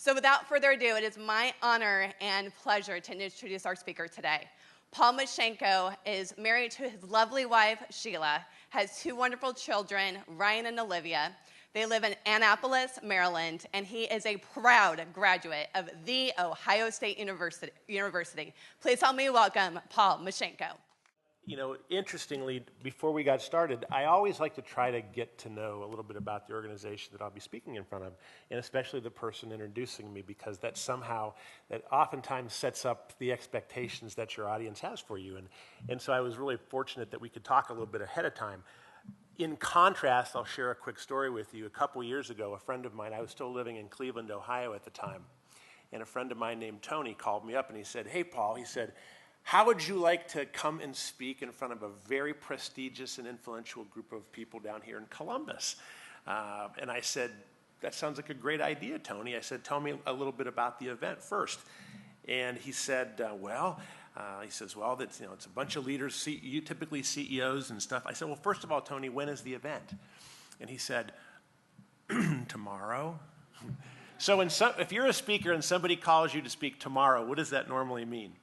So without further ado, it is my honor and pleasure to introduce our speaker today. Paul Meshanko is married to his lovely wife, Sheila, has two wonderful children, Ryan and Olivia. They live in Annapolis, Maryland, and he is a proud graduate of The Ohio State University. Please help me welcome Paul Meshanko. You know, interestingly, before we got started, I always like to try to get to know a little bit about the organization that I'll be speaking in front of, and especially the person introducing me, because that oftentimes sets up the expectations that your audience has for you. And so I was really fortunate that we could talk a little bit ahead of time. In contrast, I'll share a quick story with you. A couple years ago, a friend of mine, I was still living in Cleveland, Ohio at the time, and a friend of mine named Tony called me up and he said, "Hey, Paul," he said, "how would you like to come and speak in front of a very prestigious and influential group of people down here in Columbus?" And I said, "That sounds like a great idea, Tony." I said, "Tell me a little bit about the event first." And he said, well, that's, it's a bunch of leaders, typically CEOs and stuff. I said, "Well, first of all, Tony, when is the event?" And he said, "Tomorrow." So if you're a speaker and somebody calls you to speak tomorrow, what does that normally mean?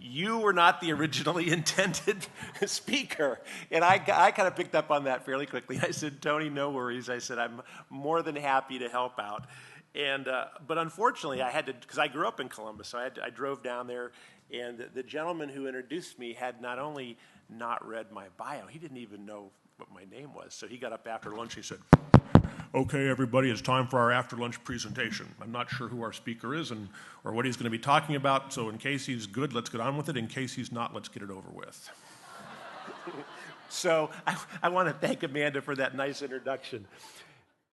You were not the originally intended speaker. And I kind of picked up on that fairly quickly. I said, "Tony, no worries." I said, "I'm more than happy to help out." And but unfortunately, I had to, because I grew up in Columbus, so I drove down there, and the gentleman who introduced me had not only not read my bio, he didn't even know what my name was. So he got up after lunch, he said, "Okay, everybody, it's time for our after-lunch presentation. I'm not sure who our speaker is or what he's going to be talking about, so in case he's good, let's get on with it. In case he's not, let's get it over with." So I want to thank Amanda for that nice introduction.